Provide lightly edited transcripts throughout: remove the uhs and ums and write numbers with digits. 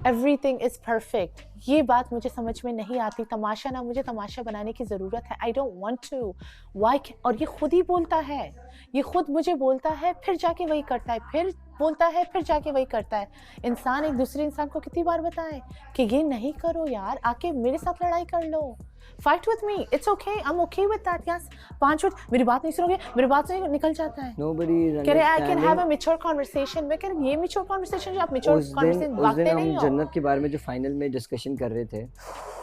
Everything is perfect. ये बात मुझे समझ में नहीं आती। तमाशा ना, मुझे तमाशा बनाने की ज़रूरत है। I don't want to. Why? और ये खुद ही बोलता है, ये खुद मुझे बोलता है, फिर जाके वही करता है, फिर बोलता है, फिर जाके वही करता है। इंसान एक दूसरे इंसान को कितनी बार बताए कि ये नहीं करो यार, आके मेरे साथ लड़ाई कर लो, fight with me, it's okay, I am okay with that. Yes, 5 minute मेरी बात नहीं सुनोगे, मेरी बात से निकल जाता है। Nobody is कह रहे I can understanding। Have a mature conversation. मैं कह रही ये मैच्योर कन्वर्सेशन, जो आप मैच्योर उस कन्वर्सेशन दिन बातें नहीं हम हो। जन्नत के बारे में जो फाइनल में डिस्कशन कर रहे थे,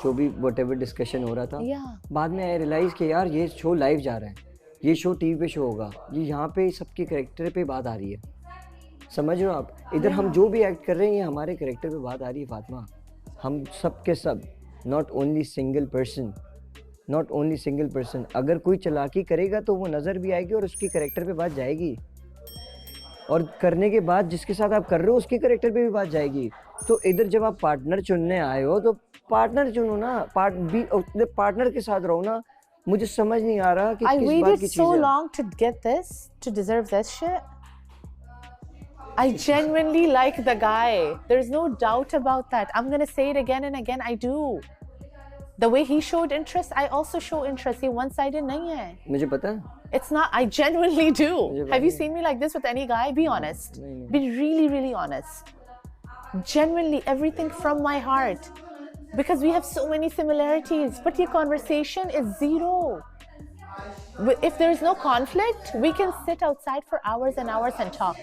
जो भी व्हाटएवर डिस्कशन हो रहा था, बाद में आई रियलाइज कि यार ये शो लाइव जा रहा है, ये शो टीवी पे शो होगा, ये यहाँ पे सबके कैरेक्टर पे बात आ रही है। समझ रहे हो आप? इधर हम जो भी एक्ट कर रहे हैं ये हमारे कैरेक्टर पे बात आ रही है फातिमा। हम सब के सब, not only single person, not only single person. अगर कोई चालाकी करेगा तो वो नज़र भी आएगी और उसकी कैरेक्टर पे बात जाएगी, और करने के बाद जिसके साथ आप कर रहे हो उसके कैरेक्टर पे भी बात जाएगी। तो इधर जब आप पार्टनर चुनने आए हो तो पार्टनर चुनो ना, पार्टनर के साथ रहो ना। मुझे समझ नहीं आ रहा कि I किस बात waited की चीज़ so है। long to get this, to deserve this shit. I genuinely like the guy. There's no doubt about that. I'm gonna say it again and again. I do. The way he showed interest, I also show interest. ये one-sided नहीं है. मुझे पता है। It's not. I genuinely do. Have you seen me like this with any guy? Be honest. Be really, really honest. Genuinely, everything from my heart. Because we have so many similarities, but your conversation is zero. If there's no conflict, we can sit outside for hours and hours and talk.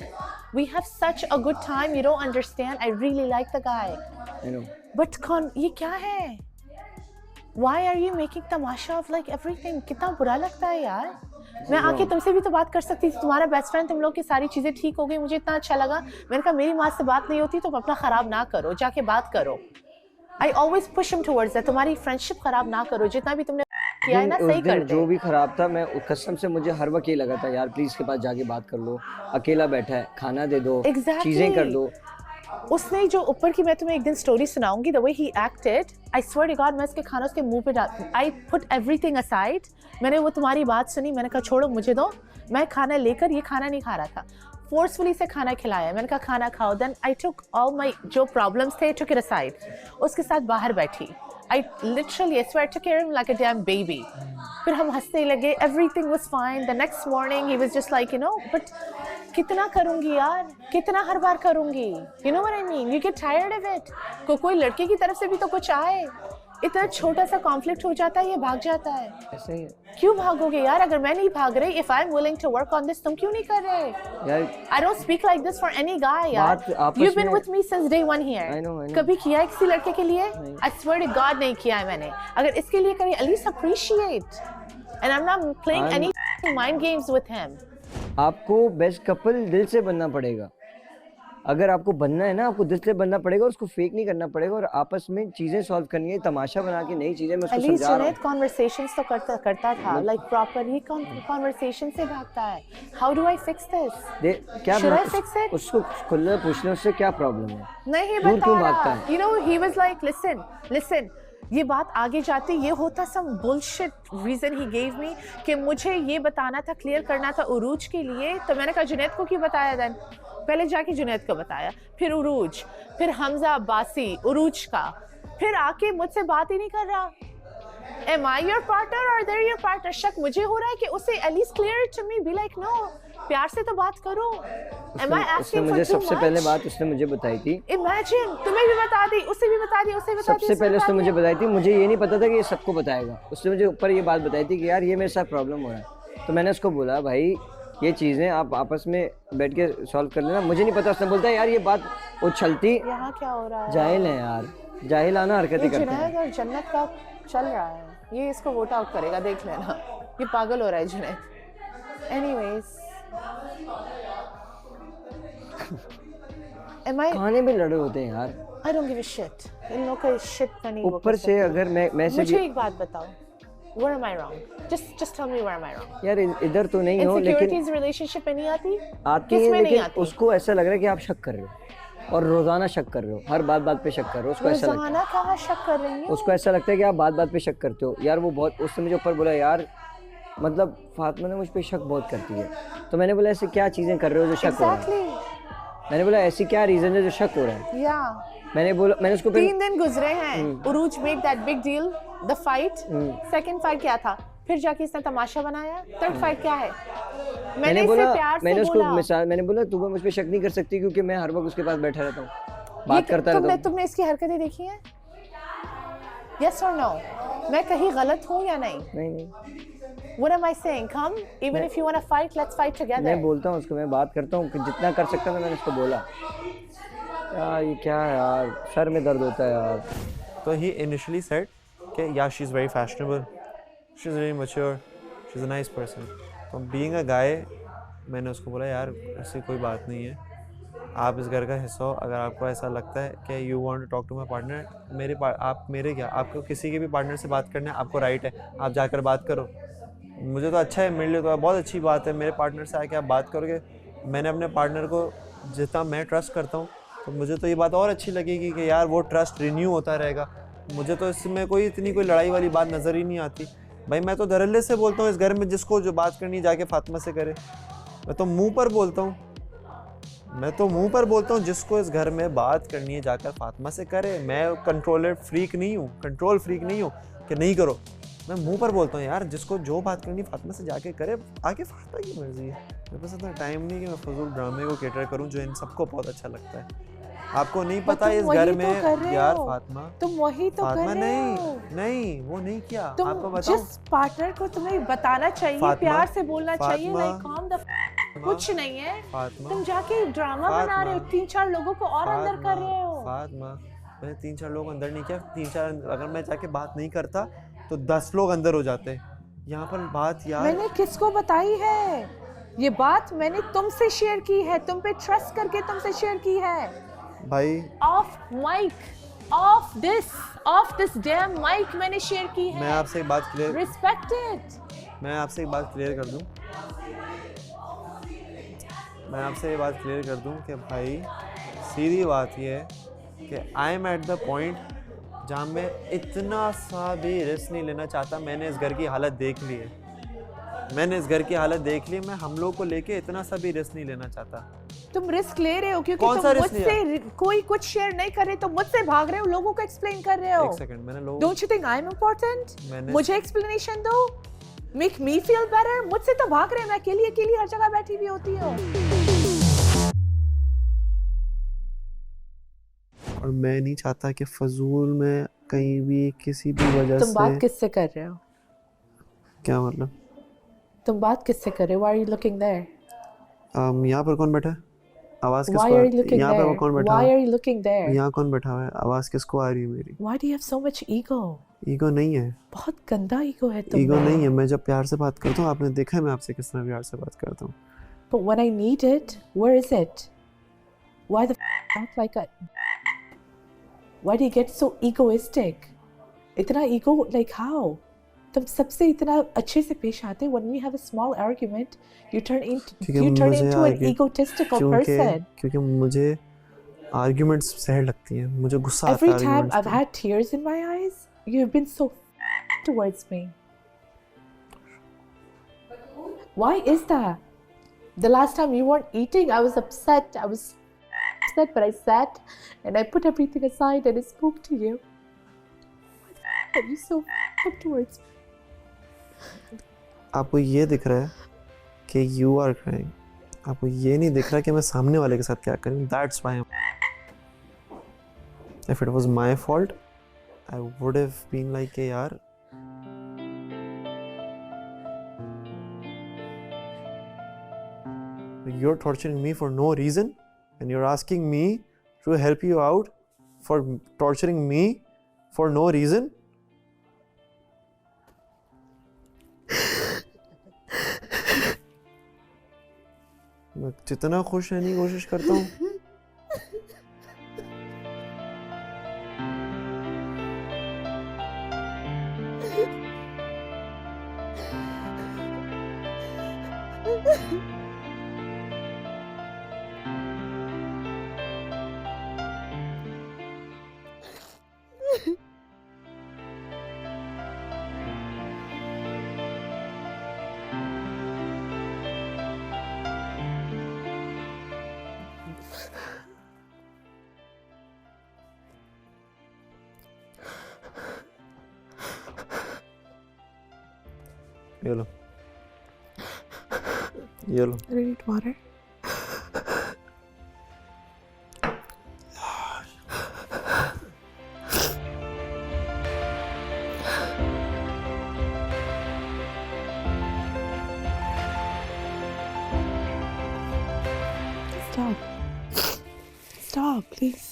We have such a good time. You don't understand. I really like the guy. I know. But ये क्या है? Why are you making Tamasha of like everything? कितना बुरा लगता है यार। मैं आके तुमसे भी तो बात कर सकती थी, तुम्हारा बेस्ट फ्रेंड, तुम लोग की सारी चीज़ें ठीक हो गई, मुझे इतना अच्छा लगा। मैंने कहा मेरी माँ से बात नहीं होती, तुम अपना ख़राब ना करो, जाके बात करो। I always push him towards that. तुम्हारी फ्रेंडशिप ख़राब ना करो, जितना भी तुमने किया है ना सही कर दे। जो भी खराब था, मैं कसम से मुझे हर वक्त ये लगा था यार प्लीज के पास जाके बात कर लो, अकेला बैठा है, खाना दे दो, चीजें कर दो। उसने जो ऊपर की, मैं तुम्हें एक दिन स्टोरी सुनाऊंगी, the way he acted, I swear to God, मैं उसके खाना उसके मुंह पे डाल, आई पुट एवरीथिंग असाइड। मैंने वो तुम्हारी बात सुनी, मैंने कहा छोड़ो मुझे दो, मैं खाना लेकर, ये खाना नहीं खा रहा था, फोर्सफुली से खाना खिलाया। मैंने कहा खाना खाओ। Then I took all my जो प्रॉब्लम्स थे, टुक इट असाइड, उसके साथ बाहर बैठी। I literally, I swear, took care of him like a damn baby. फिर हम हंसने लगे, everything was fine. The next morning, he was just like, you know, but कितना करूँगी यार, कितना हर बार करूँगी? You know what I mean? You get tired of it. कोई लड़के की तरफ से भी तो कुछ आए, इतना छोटा सा कॉन्फ्लिक्ट हो जाता है, ये भाग जाता है। ऐसे ही क्यों भागोगे यार? अगर मैं नहीं भाग रही, if I'm willing to work on this, तुम क्यों नहीं कर रहे? यार, I don't speak like this for any guy यार। You've been with me since day one here. I know. कभी किया है किसी लड़के के लिए? I swear to God नहीं किया है मैंने। अगर इसके लिए करिए, at least appreciate. And I'm not playing any mind games with him. आपको बेस्ट कपल दिल से बनना पड़ेगा। अगर आपको बनना है ना, आपको दिल से बनना पड़ेगा, उसको फेक नहीं करना पड़ेगा, और आपस में चीजें सॉल्व करनी है, तमाशा बना के नई चीजें। मैं उसको समझा रहा हूं। कॉन्वर्सेशंस तो करता था, लाइक प्रॉपर ही कॉन्वर्सेशन से भागता है। How do I fix this? क्या शुड आई फिक्स इट? उसको खुले पूछने, उससे क्या प्रॉब्लम है? नहीं दूर क्यों बता भागता रहा। है? You know, he was like, listen, ये बात आगे जाते ये होता some bullshit reason he gave me कि मुझे ये बताना था, क्लियर करना था उरूज के लिए। तो मैंने कहा जुनैद को क्यों बताया? देन पहले जाके जुनैद को बताया, फिर उरूज, फिर हमजा अब्बासी, उरूज का, फिर आके मुझसे बात ही नहीं कर रहा। Am I your partner or they're your partner? शक मुझे हो रहा है कि उसे at least clear it to me, be like no, प्यार से तो बात करो। Am I asking for मुझे too सबसे much? पहले बात उसने मुझे बताई थी। Imagine, तुम्हें भी बता दी, उसे भी बता दी, उसे बता दी। सबसे पहले उसने मुझे बताई थी, मुझे ये नहीं पता था कि ये सबको बताएगा। उसने मुझे ऊपर ये बात बताई थी कि यार ये मेरे साथ प्रॉब्लम हो रहा है। तो मैंने उसको बोला भाई ये चीज़ें आप आपस में बैठ के सॉल्व कर लेना, मुझे नहीं पता। उसने बोलता है यार ये बात उछलती, यहाँ क्या हो रहा है? जाहिल है यार, जाहिलाना हरकतें करते हैं। जुनैद और जन्नत का चल रहा है, ये इसको वोट आउट करेगा, देख लेना। ये पागल हो रहा है जुनैद। एनीवेज, खाने में लड़े होते हैं यार। I don't give a shit. इन लोगों का shit का नहीं। ऊपर से अगर मैं से मुझे एक बात बताओ, where am I wrong? Just tell me where am I wrong? यार इधर तो नहीं हो, लेकिन Insecurities relationship में नहीं आती? आती है, लेकिन उसको ऐसा लग रहा है कि आप शक कर रहे हो, और रोजाना शक कर रहे हो, हर बात पे शक कर रहे हो। उसको ऐसा लगता है, कहाँ शक कर रही है? उसको ऐसा लगता है कि आप बात पे शक करते हो। यार वो बहुत, उसने मुझे ऊपर बोला यार मतलब फातिमा ने मुझ पे शक बहुत करती है। तो मैंने बोला ऐसे क्या चीजें कर रहे हो जो शक हो रहा है? मैंने बोला ऐसी क्या रीजन है जो शक हो रहा है? या मैंने उसको 3 दिन गुजरे हैं। Urooj made that big deal, the fight, second fight क्या था, फिर जाके इसने तमाशा बनाया, थर्ड फाइट क्या है? मैंने बोला, प्यार से मैंने उसको बोला, मिसाल, मैंने बोला तुम्हें मुझ पे शक नहीं कर सकती क्योंकि मैं हर वक्त उसके पास बैठा रहता हूँ, बात करता रहता हूँ। तुमने इसकी हरकतें देखी हैं? यस और नो? मैं कहीं गलत हूँ या नहीं? नहीं। What am I saying? Come, even if you want to fight, let's fight together. मैं बोलता हूँ उसको, मैं बात करता हूँ कि जितना कर सकता हूँ मैंने उसको बोला। यार ये क्या है यार, सर में दर्द होता है यार। तो he initially said कि yeah, she's very fashionable, she's very mature, she's a nice person. तो being a guy, मैंने उसको बोला यार ऐसी कोई बात नहीं है, आप इस घर का हिस्सा हो, अगर आपको ऐसा लगता है कि you want to talk to my partner, आप मेरे क्या, आपको किसी के भी पार्टनर से बात करना है, आपको राइट है, आप जाकर बात करो। मुझे तो अच्छा है, मेरे लिए तो बहुत अच्छी बात है, मेरे पार्टनर से आके आप बात करोगे। मैंने अपने पार्टनर को जितना मैं ट्रस्ट करता हूँ, तो मुझे तो ये बात और अच्छी लगेगी कि यार वो ट्रस्ट रिन्यू होता रहेगा। मुझे तो इसमें कोई इतनी कोई लड़ाई वाली बात नज़र ही नहीं आती। भाई मैं तो धड़ल्ले से बोलता हूँ, इस घर में जिसको जो बात करनी जाके फातिमा से करे। मैं तो मुंह पर बोलता हूँ, जिसको इस घर में बात करनी है जाकर फातिमा से करे। मैं कंट्रोल फ्रीक नहीं हूँ कि नहीं करो। मैं मुंह पर बोलता हूँ यार, जिसको जो बात करनी फातिमा से जाके करे, आगे फातिमा की मर्जी है। मेरे पास इतना टाइम नहीं कि मैं फजूल ड्रामे को कैटर करूँ जो इन सबको बहुत अच्छा लगता है। आपको नहीं पता इस घर में यार फातिमा, तुम वही तो फातिमा कर रहे हो। नहीं वो नहीं किया। तुम आपको बताऊं, जिस पार्टनर को तुम्हें बताना चाहिए, प्यार से बोलना चाहिए, लाइक calm the कुछ नहीं है। तुम जाके ड्रामा बना रहे हो, 3-4 लोगों को और अंदर कर रहे हो। फातिमा, मैंने 3-4 लोग अंदर नहीं किया, 3-4 अगर मैं जाके बात नहीं करता तो 10 लोग अंदर हो जाते हैं। यहाँ पर बात यार मैंने किसको बताई है ये बात? मैंने तुमसे शेयर की है, तुम पे ट्रस्ट करके तुमसे शेयर की है भाई। Off mic, off this damn mic मैंने शेयर की है। मैं आपसे एक बात क्लियर, रिस्पेक्ट इट। मैं आपसे एक बात क्लियर कर दूं कि भाई सीधी बात ये है कि I am at the point जहाँ मैं इतना सा भी रिस्क नहीं लेना चाहता। मैंने इस घर की हालत देख ली है, मैं हम लोग को लेके इतना सा भी रिस्क नहीं लेना चाहता। तुम रिस्क ले रहे हो क्योंकि तुम मुझसे कोई कुछ शेयर नहीं कर रहे, तो मुझसे भाग रहे हो, लोगों को एक्सप्लेन कर रहे हो। एक सेकंड, मैंने लोगों, don't you think I am important? मुझे एक्सप्लेनेशन दो, मेक मी फील बेटर। मुझसे तो भाग रहे हैं, मैं अकेली हर जगह बैठी हुई होती हूँ। और मैं नहीं चाहता कि फजूल में कहीं भी किसी भी वजह से। तुम बात किससे कर रहे हो? क्या मतलब? तुम बात किससे कर रहे हो? Why are you looking there? यहाँ पर कौन बैठा है? आवाज किसको? Why are you looking यहाँ there? पर कौन बैठा Why है? are you looking there? यहाँ कौन बैठा हुआ है? आवाज किसको आ रही है मेरी? Why do you have so much ego? Ego नहीं है, बहुत गंदा ईगो है तुम। ईगो नहीं है। मैं जब प्यार से बात करता हूँ, आपने देखा है मैं आपसे किस तरह प्यार से बात करता हूँ। But when I need it, where is it? Why the act like a? Why do you get so egoistic? इतना ego, like how? तुम सबसे इतना अच्छे से पेश आते। When we have a small argument, you turn into an egotistical person. क्योंकि मुझे arguments सहर लगती हैं, मुझे गुस्सा आता है। Every time I've had tears in my eyes, you've been so towards me. Why is that? The last time you weren't eating, I was upset. But I sat and I put everything aside and I spoke to you. Why are you so towards me? आपको ये दिख रहा है कि you are crying, आपको ये नहीं दिख रहा कि मैं सामने वाले के साथ क्या करूं। That's why if it was my fault, I would have been like यार you're torturing me for no reason and you're asking me to help you out for torturing me for no reason. मैं जितना खुश रहने की कोशिश करता हूँ, ये लो, ये लो। I need water. Stop, please.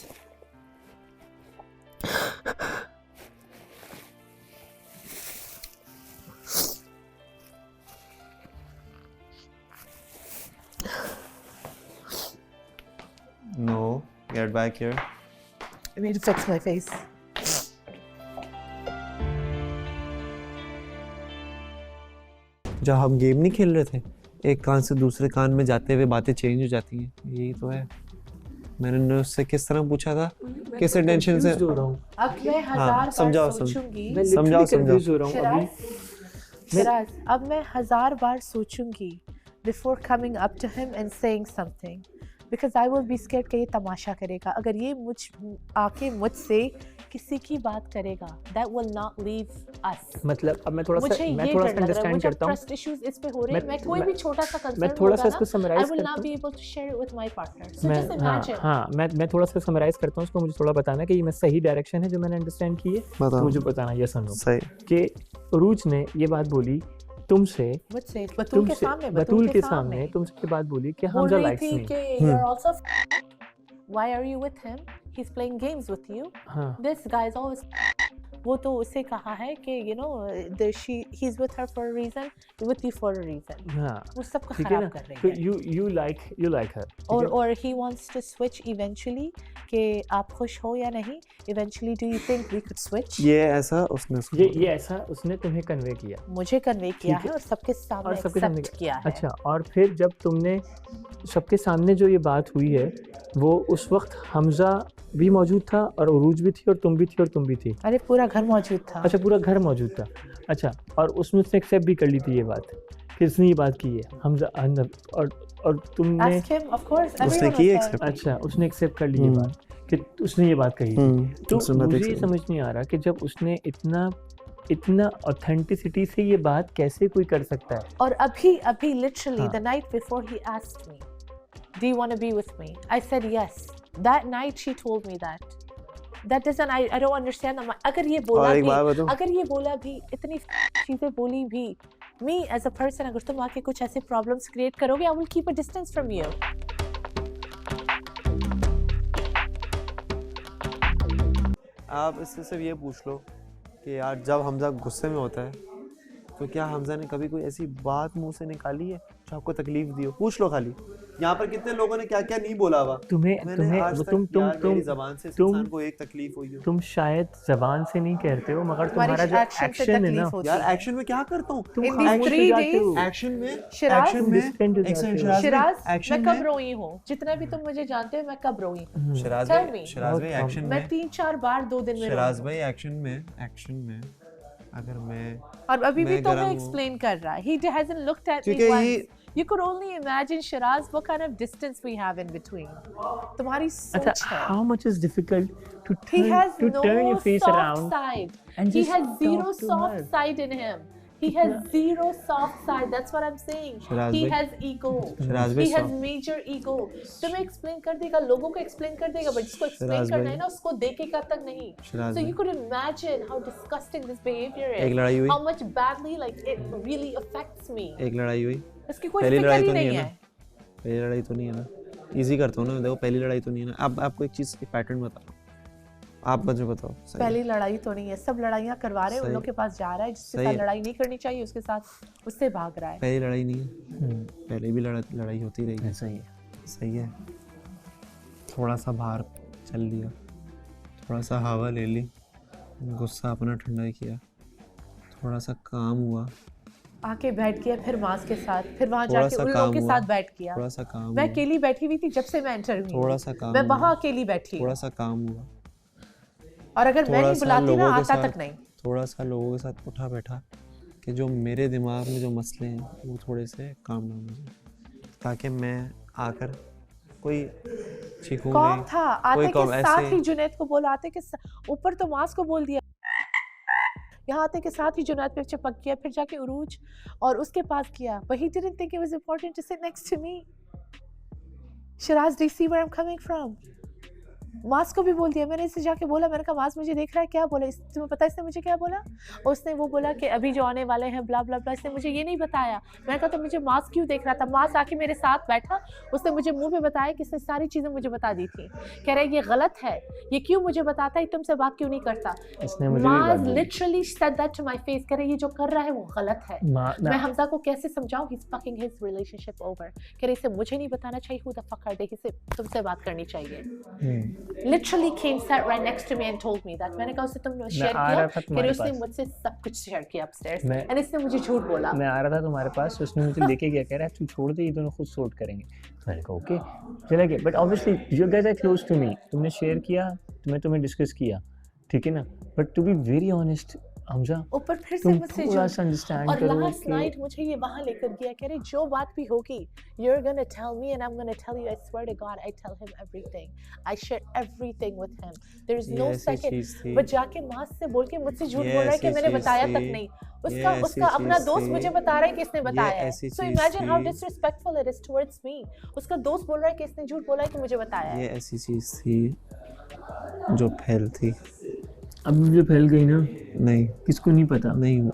No, get back here. I need to fix my face. जब हम गेम नहीं खेल रहे थे, एक कान से दूसरे कान में जाते हुए बातें चेंज हो जाती हैं, यही तो है। मैंने उससे किस तरह पूछा था, किस टेंशन से अब मैं हजार समझाओ, बार सोचूंगी। समझाओ शिराज, अब मैं 1000 बार सोचूंगी before coming up to him and saying something, because I will be scared कि ये तमाशा करेगा। अगर ये आके मुझसे किसी की बात करेगा, that will not leave us। मतलब अब मैं थोड़ा सा अंडरस्टैंड करता हूँ। ट्रस्ट इश्यूज इस पे हो रहे हैं। मैं कोई भी छोटा सा कंसर्न मैं थोड़ा सा इसको समराइज I will करता not हूँ। be able to share it with my partner। So just imagine। हाँ, मैं थोड़ा सा समराइज करता हूँ उसको। मुझे थोड़ा बताना कि ये मैं सही डायरेक्शन है जो मैंने अंडरस्टैंड की है, तो मुझे बताना ये सुनो सही कि उरूज ने ये बात बोली तुमसे, मुझसे बतूल के सामने, बतूल के सामने तुमसे ये बात बोली कि Hamza likes me. you're also why are you with him? He's playing games with you। हाँ, This guy is always वो तो उसे कहा है कि you know he's with her for a reason, with you for a reason। हाँ, वो सबको ठीक है ना? खराब कर रही तो है। you like her। और he wants to switch eventually कि आप खुश हो या नहीं। Eventually do you think we could switch? ये ऐसा उसने ये ऐसा उसने तुम्हें कन्वे किया, मुझे कन्वे किया ठीक है और सबके सामने और सबके सामने एक्सेप्ट किया है। अच्छा, और फिर जब तुमने सबके सामने जो ये बात हुई है, वो उस वक्त हमजा भी मौजूद था और उरूज भी थी और तुम भी थी और तुम भी थी। अरे पूरा घर मौजूद था। अच्छा, पूरा घर मौजूद था। अच्छा, और उसने एक्सेप्ट भी कर ली थी ये बात कि इसने ये बात की है हमजा, और तुमने Ask him, of course, उसने everyone की was accept? there। अच्छा, उसने एक्सेप्ट कर ली ये बात कि उसने ये बात कही थी। तो उसने बात मुझे ये accept- समझ नहीं आ रहा कि जब उसने इतना ऑथेंटिसिटी से ये बात कैसे कोई कर सकता है। और अभी literally हाँ। the night before he asked me, do you want to be with me? I said yes। That night she told me that। That doesn't, I don't understand that। अगर ये बोला और एक भी, बात बताऊं? अगर ये बोला भी, इतनी चीजें बोली भी, me as a person, अगर तुम आके कुछ ऐसे problems create करोगे, I will keep a distance from you। आप इससे सिर्फ ये पूछ लो कि यार जब हमजा गुस्से में होता है तो क्या हमजा ने कभी कोई ऐसी बात मुंह से निकाली है जो आपको तकलीफ दी हो? पूछ लो खाली। यहाँ पर कितने लोगों ने क्या क्या नहीं बोला हुआ। मैंने आज तक यार मेरी ज़बान से इस इंसान को एक तकलीफ हुई हो। तुम शायद जबान से नहीं कहते हो, मगर तुम्हारा जो action से एक्शन है ना, तकलीफ होती यार है। एक्शन में क्या करता हूँ? तुम In these खामोश हो 3 जाते days, हो। एक्शन में शिराज, एक्शन में Distant हो जाते हो। शिराज, एक्शन मैं कब में रोई हूँ? जितना भी तुम मुझे जानते हो, मैं कब रोई हूँ? शिराज Tell भाई me। एक्शन मैं में 3-4 बार 2 दिन में शिराज रोई भाई एक्शन में अगर मैं हूँ। और अभी भी मैं तो गरम मैं हूँ। एक्सप्लेन कर रहा है। He hasn't looked at me क्योंकि once। You could only imagine, Shiraz, what kind of distance we have in between। तुम्हारी अच्छा, सोच है। how much is difficult to He has turn your no face soft around side। and He just has zero talk to soft her? side in him। He has zero soft side। That's what I'm saying। Siraj He भाई- has ego। Siraj भाई He has soft- major ego। तुम्हें explain कर देगा, लोगों को explain कर देगा, but जिसको explain शिराज करना भाई- है ना, उसको देखेगा तक नहीं। शिराज So भाई- you could imagine how disgusting this behavior is। एक लड़ाई हुई? How much badly like it really affects me। एक लड़ाई हुई, इसकी कोई पहली फिक्र लड़ाई ही तो नहीं नहीं है है। ना? पहली लड़ाई तो नहीं है ना? इजी करता हूँ ना, देखो पहली लड़ाई तो नहीं है ना। अब आपको एक चीज़ की पैटर्न बताओ, आप मुझे बताओ। सही पहली लड़ाई तो नहीं है, सब लड़ाइयाँ करवा रहे हैं, उन सही- लोग के पास जा रहा है जिसके सही साथ है। लड़ाई नहीं करनी चाहिए, उसके साथ उससे भाग रहा है। पहली लड़ाई नहीं है, पहले भी लड़ाई होती रही है। सही है। सही है, थोड़ा सा बाहर चल लिया, थोड़ा सा हवा ले ली, गुस्सा अपना ठंडा किया, थोड़ा सा काम हुआ, आके बैठ गया फिर मास के साथ, फिर वहां थोड़ा जाके सा उन लोगों काम के हुआ, साथ बैठ गया। थोड़ा सा काम मैं हुआ, अकेली बैठी हुई थी जब से मैं एंटर हुई थोड़ा हूँ। सा काम मैं हुआ, वहां अकेली बैठी थोड़ा सा काम हुआ, और अगर मैं थोड़ा नहीं सा बुलाती ना, लोगों के आता साथ तक नहीं। थोड़ा सा लोगों के साथ उठा बैठा कि जो मेरे दिमाग में जो मसले हैं वो थोड़े से काम डाउन हो जाए, ताकि मैं आकर कोई चीखूं कौन नहीं, था आते कोई के कॉम साथ ऐसे ही जुनैद को बोला, आते के ऊपर तो मास को बोल दिया यहाँ आते के साथ ही जुनैद पे चिपक गया, फिर जाके उरूज और उसके पास किया, but he didn't think it was important to sit next to me. Shiraz, do you see where I'm coming from? मास को भी बोल दिया मैंने, इससे जाके बोला, मैंने कहा मास मुझे देख रहा है, क्या बोला तुम्हें पता है इसने मुझे क्या बोला? और उसने वो बोला कि अभी जो आने वाले हैं ब्ला ब्ला ब्ला, इसने मुझे ये नहीं बताया। मैंने कहा तो मुझे मास क्यों देख रहा था? मास आके मेरे साथ बैठा, उसने मुझे मुंह पे बताया कि इसने सारी चीज़ें मुझे बता दी थी। कह रहा है ये गलत है, ये क्यों मुझे बताता है, तुमसे बात क्यों नहीं करता? मास literally said that to my face, कह रहा है ये जो कर रहा है वो गलत है। मैं हमजा को कैसे समझाऊं? He is fucking his relationship over. कह रहे इसे मुझे नहीं बताना चाहिए, who the fuck are they, इसे तुमसे बात करनी चाहिए। Literally came sat right next to me and told me that. मैंने कहा उससे तुमने शेयर किया? फिर उसने मुझसे सब कुछ शेयर किया अपस्टेयर्स, and इसने मुझे झूठ बोला। मैं आ रहा था तुम्हारे पास, उसने मुझे लेके गया, कह रहा है तू छोड़ दे, ये दोनों खुद सॉर्ट करेंगे। मैंने कहा ओके, चला गया। But obviously you guys are close to me, तुमने शेयर किया, तुम्हें डिस्कस किया, ठीक है ना? But to be very honest Hamza, ऊपर फिर से मुझसे अंडरस्टैंड और करो लास्ट नाइट मुझे ये वहां लेकर गया, कह रहे जो बात भी होगी you're gonna tell me and I'm gonna tell you. I swear to God I tell him everything, I share everything with him, there is no second। but जाके मास से बोल के मुझसे झूठ बोल रहा है कि मैंने बताया तक नहीं। उसका अपना दोस्त मुझे बता रहा है कि इसने बताया है। So imagine how disrespectful it is towards me। उसका दोस्त बोल रहा है कि इसने झूठ बोला है कि मुझे बताया है। ये ऐसी चीज थी जो फैल थी, अब मुझे फैल गई ना? नहीं, किसको नहीं पता? नहीं,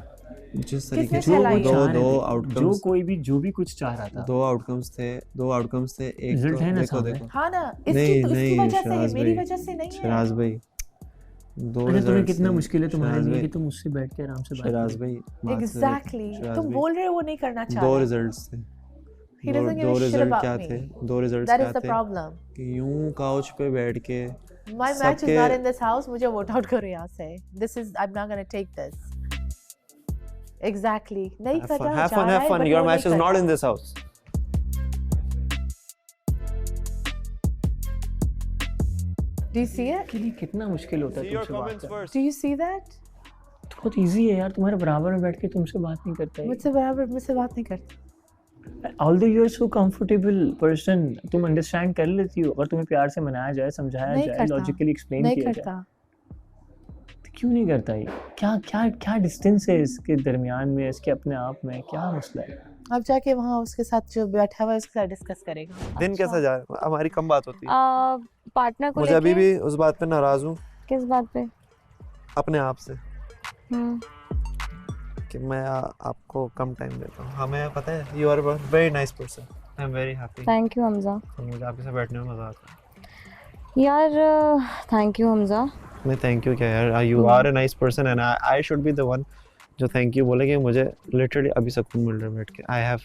जिस तरीके से दो आउटकम्स, जो भी कुछ चाह रहा था, दो आउटकम्स थे। एक रिजल्ट तो है ना देखो सामने। हाँ ना, इसकी वजह से है, मेरी वजह से नहीं है। शिराज भाई, दो अरे तुम्हें रिजल्ट्स कितना थे। मुश्किल है तुम्हारे शिराज लिए भाई, कि तुम मुझसे बैठ के आराम से बात शिराज करो। भाई, एग्जैक्टली, शिराज तुम भाई, बोल रहे हो वो नहीं करना चाह दो रहा। रिजल्ट्स थे। He doesn't give दो a shit रिजल्ट about क्या me. थे? दो रिजल्ट्स That क्या is the थे? problem. कि यूं काउच पे बैठ के My match is not in this house. मुझे वोट आउट करो यहाँ से। This is, I'm not gonna take this. Exactly. नहीं कर रहा, have जा fun, रहा have है, fun. but Your वो match नहीं is कर not रहा। in this house. Do you see it? के लिए कितना मुश्किल होता है See your तुमसे बात comments करना। first. Do you see that? बहुत इजी है यार, तुम्हारे बराबर में बैठ के तुमसे बात नहीं करता है। मुझसे बराबर मुझसे बात नहीं करता। Although you are so comfortable person, तुम अंडरस्टैंड कर लेती हो, अगर तुम्हें प्यार से मनाया जाए, समझाया नहीं जाए, करता। लॉजिकली एक्सप्लेन नहीं किया करता। जाए, तो क्यों नहीं करता ये? क्या डिस्टेंस है इसके दरमियान में, इसके अपने आप में क्या मसला है? अब जाके वहाँ उसके साथ जो बैठा हुआ है उसके साथ डिस्कस करेगा। दिन कैसा जा रहा है? हमारी कम बात होती है। पार्टनर को मुझे अभी भी उस बात पे नाराज हूँ, किस बात पे? अपने आप से, कि मैं आपको कम टाइम देता हूँ। हमें पता है, you are very nice person, I am very happy. Thank you Hamza. तो मुझे आपके साथ बैठने में मजा आता है यार। Thank you Hamza. नहीं, थैंक यू क्या यार, you are a nice person and I should be the one जो थैंक यू बोले कि मुझे लिटरली अभी सुकून मिल रहा है बैठ के। आई हैव,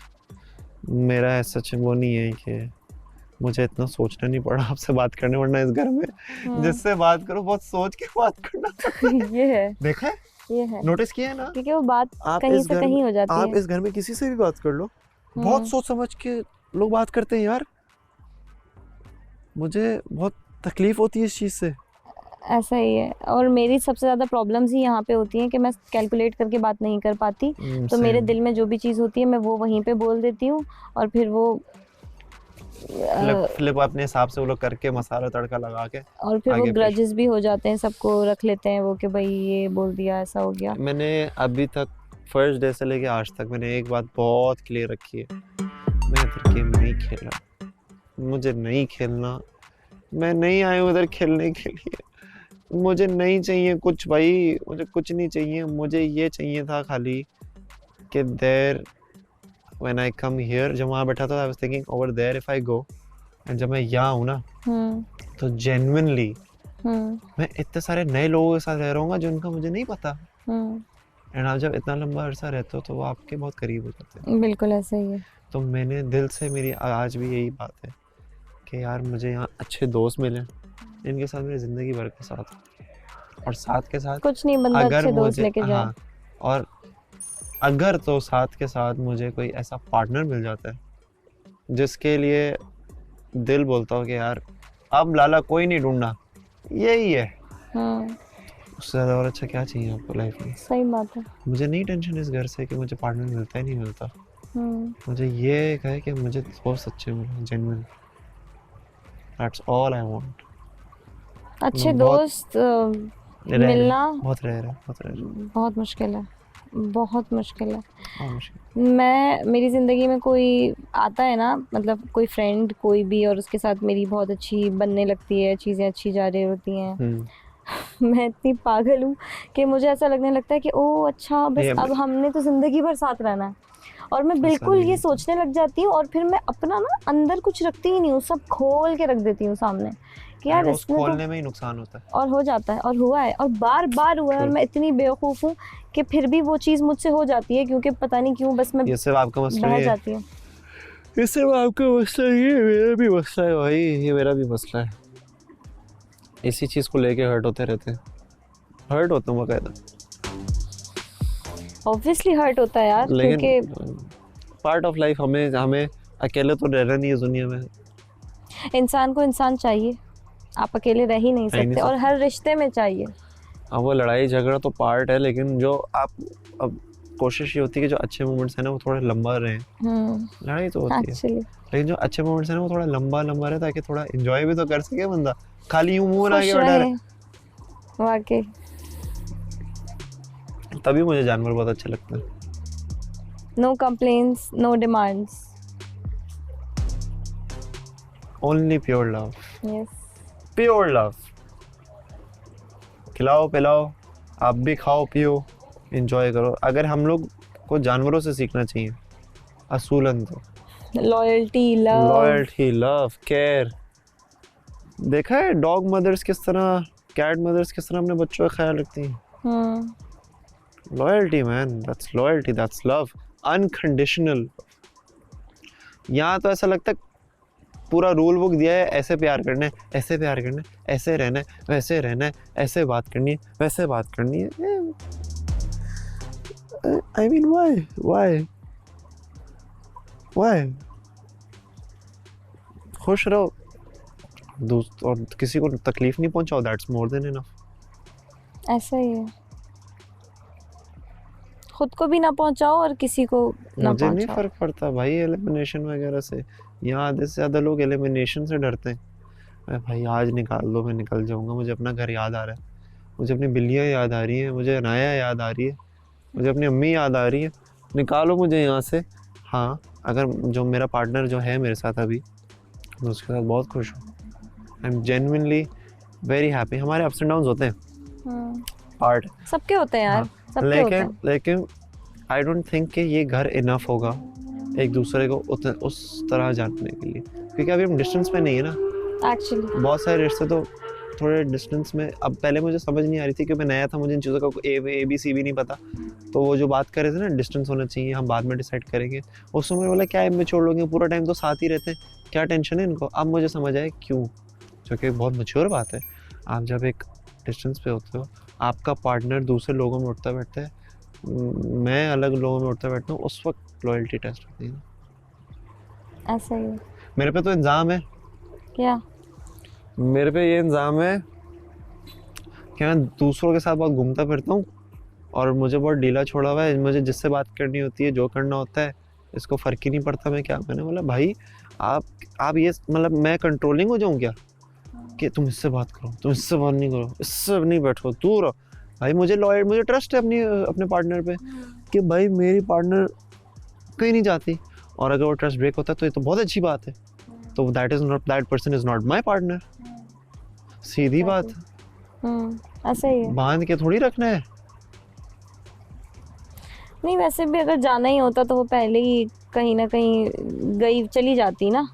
मेरा सच वो नहीं है कि मुझे इतना सोचना नहीं पड़ा आपसे बात करने, वरना इस घर में जिससे बात करो बहुत सोच के बात करना पड़ता है। ये है, देखा है, ये है, नोटिस किया है ना? क्योंकि वो बात आप कहीं इस से घर कहीं में- हो जाती आप है। इस घर में किसी से भी बात कर लो, बहुत सोच समझ के लोग बात करते हैं यार। मुझे बहुत तकलीफ होती है इस चीज़ से। ऐसा ही है, और मेरी सबसे ज़्यादा प्रॉब्लम्स ही यहाँ पे होती हैं कि मैं कैलकुलेट करके बात नहीं कर पाती। तो मेरे दिल में जो भी चीज़ होती है मैं वो वहीं पे बोल देती हूँ, और फिर वो फ्लिप अपने हिसाब से वो लोग करके मसाला तड़का लगा के, और फिर वो आगे ग्रजेस भी हो जाते हैं, सबको रख लेते हैं वो कि भाई ये बोल दिया, ऐसा हो गया। मैंने अभी तक फर्स्ट डे से लेके आज तक मैंने एक बात बहुत क्लियर रखी है, मैं इधर गेम नहीं खेल रहा, मुझे नहीं खेलना, मैं नहीं आया हूँ इधर खेलने के लिए, मुझे नहीं चाहिए कुछ भाई, मुझे कुछ नहीं चाहिए। मुझे ये चाहिए था खाली कि there when I come here, जब वहाँ बैठा था I was thinking over there if I go, and जब मैं यहाँ हूँ ना तो जेन्युइनली मैं इतने सारे नए लोगों के साथ रह रहा हूँ जिनका मुझे नहीं पता, एंड आप जब इतना लंबा अरसा रहते हो तो वो आपके बहुत करीब हो जाते हैं। बिल्कुल ऐसा ही है। तो मैंने दिल से, मेरी आज भी यही बात है कि यार मुझे यहाँ अच्छे दोस्त मिले इनके साथ मेरी ज़िंदगी भर के साथ, और साथ के साथ कुछ नहीं, बंदा अच्छे दोस्त लेके जाए। हाँ, और अगर तो साथ के साथ मुझे कोई ऐसा पार्टनर मिल जाता है जिसके लिए दिल बोलता हो कि यार अब लाला कोई नहीं ढूंढना, यही है, उससे ज़्यादा और अच्छा क्या चाहिए आपको लाइफ में। सही बात है। मुझे नहीं टेंशन इस घर से कि मुझे पार्टनर मिलता ही नहीं मिलता, मुझे ये कहे कि मुझे दोस्त अच्छे मिले, genuine, that's all I want. अच्छे दोस्त मिलना बहुत रेयर है, बहुत मुश्किल है, बहुत मुश्किल है। बहुत मुश्किल। मेरी ज़िंदगी में कोई आता है ना, मतलब कोई फ्रेंड कोई भी, और उसके साथ मेरी बहुत अच्छी बनने लगती है, चीज़ें अच्छी जा रही होती हैं, मैं इतनी पागल हूँ कि मुझे ऐसा लगने लगता है कि ओह अच्छा, बस अब हमने तो ज़िंदगी भर साथ रहना है, और मैं बिल्कुल ये सोचने लग जाती हूँ, और फिर मैं अपना ना अंदर कुछ रखती ही नहीं हूँ, सब खोल के रख देती हूँ सामने कि यार उस इसमें खोलने तो, में ही नुकसान होता है। और हो जाता है, और हुआ है, और बार बार हुआ है, और मैं इतनी बेवकूफ़ हूँ कि फिर भी वो चीज़ मुझसे हो जाती है, क्योंकि पता नहीं क्यों बस मैं ये सिर्फ आपका मसला बह है, जाती हूँ। ये सिर्फ आपका मसला है, ये मेरा भी मसला है भाई, ये मेरा भी मसला है। इसी चीज़ को लेके हर्ट होते रहते हैं, हर्ट होता हूँ बाकायदा। ऑब्वियसली हर्ट होता है यार, लेकिन क्योंकि पार्ट ऑफ लाइफ, हमें अकेले तो रहना नहीं है दुनिया में। इंसान को इंसान चाहिए, आप अकेले रह ही नहीं सकते, और हर रिश्ते में चाहिए। अब वो लड़ाई झगड़ा तो पार्ट है, लेकिन जो आप अब कोशिश ये होती है कि जो अच्छे मोमेंट्स हैं ना वो थोड़ा लंबा रहे। लड़ाई तो होती है, लेकिन जो अच्छे मोमेंट्स हैं ना वो थोड़ा लंबा लंबा रहे, ताकि थोड़ा एंजॉय भी तो कर सके बंदा, खाली यूं मुंह बना के बैठा रहे। वाकई तभी मुझे जानवर बहुत अच्छे लगते हैं। No complaints, no demands, only pure love. Yes, pure love. खिलाओ पिलाओ, आप भी खाओ पियो, एंजॉय करो। अगर हम लोग को जानवरों से सीखना चाहिए असूलन तो लॉयल्टी, लव, केयर। देखा है डॉग मदर्स किस तरह, कैट मदर्स किस तरह अपने बच्चों का ख्याल रखती हैं। Loyalty man, that's loyalty, that's love, unconditional. यहाँ तो ऐसा लगता है पूरा रूल बुक दिया है, ऐसे प्यार करना है, ऐसे प्यार करना है, ऐसे रहना है, वैसे रहना है, ऐसे बात करनी है, वैसे बात करनी है। I mean, why? खुश रहो दोस्त, और किसी को तकलीफ नहीं पहुंचाओ, that's more than enough। ऐसा ही है, खुद को भी ना पहुंचाओ और किसी को ना मुझे नहीं पहुंचाओ। फर्क पड़ता भाई एलिमिनेशन वगैरह से। यहाँ आधे से ज़्यादा लोग एलिमिनेशन से डरते हैं। मैं भाई आज निकाल दो, मैं निकल जाऊंगा, मुझे अपना घर याद आ रहा है, मुझे अपनी बिल्लियाँ याद आ रही हैं, मुझे अनाया याद आ रही है, मुझे अपनी अम्मी याद आ रही है, निकालो मुझे यहाँ से। हाँ, अगर जो मेरा पार्टनर जो है मेरे साथ अभी, मैं उसके साथ बहुत खुश हूँ। I am genuinely very happy. हमारे अप्स एंड डाउन्स होते हैं, पार्ट सबके होते हैं यार, सबके होते हैं। लेकिन आई डोंट थिंक कि ये घर इनफ होगा एक दूसरे को उस तरह जानने के लिए, क्योंकि अभी हम डिस्टेंस में नहीं है ना। एक्चुअली बहुत सारे रिश्ते तो थोड़े डिस्टेंस में। अब पहले मुझे समझ नहीं आ रही थी, क्योंकि मैं नया था, मुझे इन चीज़ों का ABC भी नहीं पता। तो वो जो बात कर रहे थे ना, डिस्टेंस होना चाहिए, हम बाद में डिसाइड करेंगे, उस समय बोला क्या है, छोड़ लोगे, पूरा टाइम तो साथ ही रहते हैं, क्या टेंशन है इनको। अब मुझे समझ आया क्यों, जो कि बहुत मैच्योर बात है। आप जब एक डिस्टेंस पे होते हो, आपका पार्टनर दूसरे लोगों में उठता बैठता है, मैं अलग लोगों में उठता बैठता हूँ, उस वक्त लॉयल्टी टेस्ट होती है। ऐसा ही है। मेरे पे तो इंजाम है, क्या मेरे पे ये इंजाम है कि मैं दूसरों के साथ बहुत घूमता फिरता हूँ, और मुझे बहुत ढीला छोड़ा हुआ है। मुझे जिससे बात करनी होती है, जो करना होता है, इसको फ़र्क ही नहीं पड़ता मैं क्या। मैंने बोला भाई आप ये मतलब मैं कंट्रोलिंग हो जाऊँ क्या, कि तुम इससे बात करो, तुम इससे बात नहीं करो, इससे नहीं बैठो, दूर रहो। भाई मुझे ट्रस्ट है अपने पार्टनर पे, कि भाई मेरी पार्टनर कहीं नहीं जाती, और अगर वो ट्रस्ट ब्रेक होता है तो ये तो बहुत अच्छी बात है। तो that person is not my partner. सीधी बात, ऐसा ही है। बांध के थोड़ी रखना है। नहीं, वैसे भी अगर जाना ही होता तो वो पहले ही कहीं ना कहीं चली जाती ना।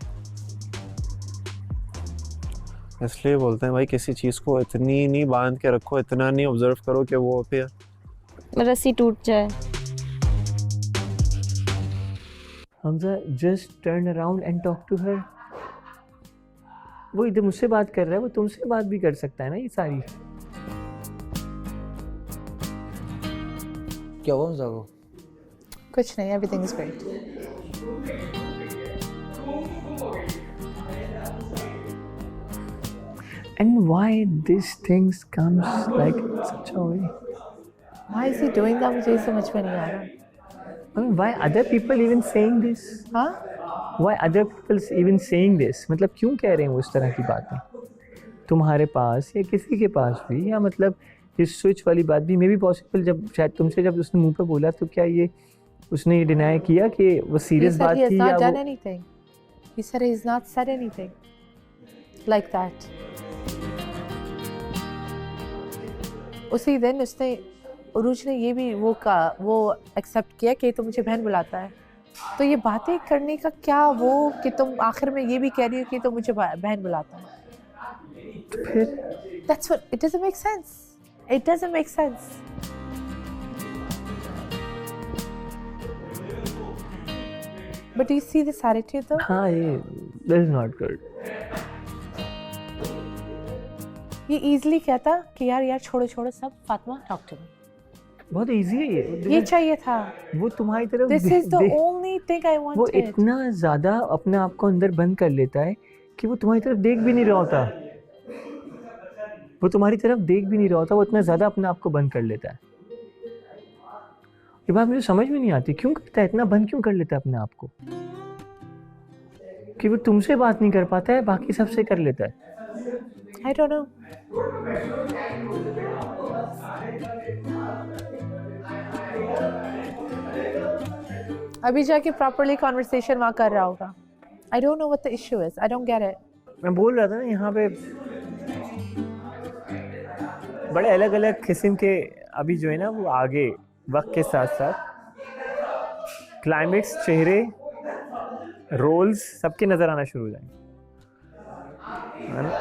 इसलिए बोलते हैं भाई किसी चीज़ को इतनी नहीं बांध के रखो, इतना नहीं ऑब्जर्व करो कि वो फिर रस्सी टूट जाए। Hamza just turn around and talk to her. वो इधर मुझसे बात कर रहा है, वो तुमसे बात भी कर सकता है ना। ये सारी क्या हुआ हमजा को? कुछ नहीं, everything is great. and why these things comes like such a way? Why is he doing that? मुझे समझ में नहीं आ रहा। I mean, why other people even saying this? हाँ? Why other people even saying this? मतलब क्यों कह रहे हैं वो इस तरह की बातें तुम्हारे पास या किसी के पास भी, या मतलब ये स्विच वाली बात भी मे बी पॉसिबल, जब शायद तुमसे जब उसने मुंह पे बोला तो क्या ये उसने ये डिनाई किया कि वो सीरियस बात थी या वो anything. He said he's not said anything like that. उसी दिन उसने उरूज ने ये भी वो एक्सेप्ट किया कि तो मुझे बहन बुलाता है। तो ये बातें करने का क्या वो कि तुम आखिर में ये भी कह रही हो कि तो मुझे बहन बुलाता है। फिर That's what it doesn't make sense. It doesn't make sense. But do you see this attitude though? हाँ ये that is not good. ये easily कहता कि यार छोड़ो सब, फातिमा talk to me. बहुत इजी है ये चाहिए था। वो तुम्हारी तरफ This is the only thing I wanted. वो इतना ज़्यादा अपने आप को अंदर बंद कर लेता है कि वो तुम्हारी तरफ देख भी नहीं रहा होता। वो तुम्हारी तरफ देख भी नहीं रहा होता, वो इतना ज़्यादा अपने आप को बंद कर लेता है। ये बात मुझे समझ में नहीं आती, क्यों करता है इतना बंद, क्यों कर लेता है अपने आप को? कि वो तुमसे बात नहीं कर पाता है, बाकी सबसे कर लेता है। I don't know. अभी जाके प्रॉपर्ली कॉन्वर्सेशन वहाँ कर रहा होगा। I don't know what the issue is. I don't get it. मैं बोल रहा था ना, यहाँ पे बड़े अलग अलग किस्म के अभी जो है ना वो आगे वक्त के साथ साथ क्लाइमेक्स, चेहरे, रोल्स सबके नज़र आना शुरू हो जाएंगे, है ना?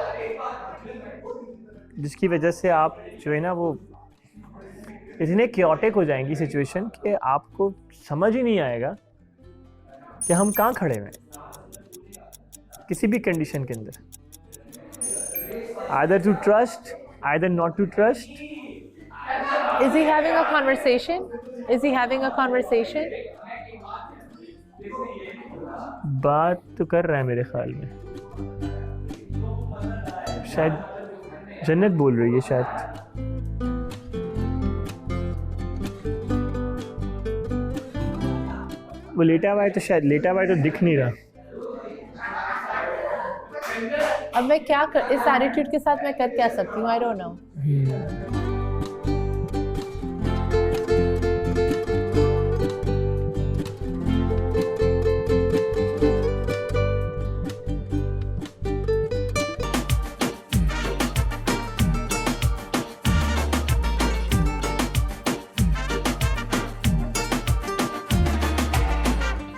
जिसकी वजह से आप जो है ना वो इतने क्योटिक हो जाएंगी सिचुएशन कि आपको समझ ही नहीं आएगा कि हम कहाँ खड़े हैं किसी भी कंडीशन के अंदर। either to trust, either not to trust. Is he having a conversation? Is he having a conversation? बात तो कर रहा है मेरे ख्याल में, शायद जन्नत बोल रही है शायद। वो लेटा हुआ है तो शायद लेटा हुआ है तो दिख नहीं रहा। अब मैं क्या कर, इस एटीट्यूड के साथ मैं कर क्या सकती हूँ? I don't know.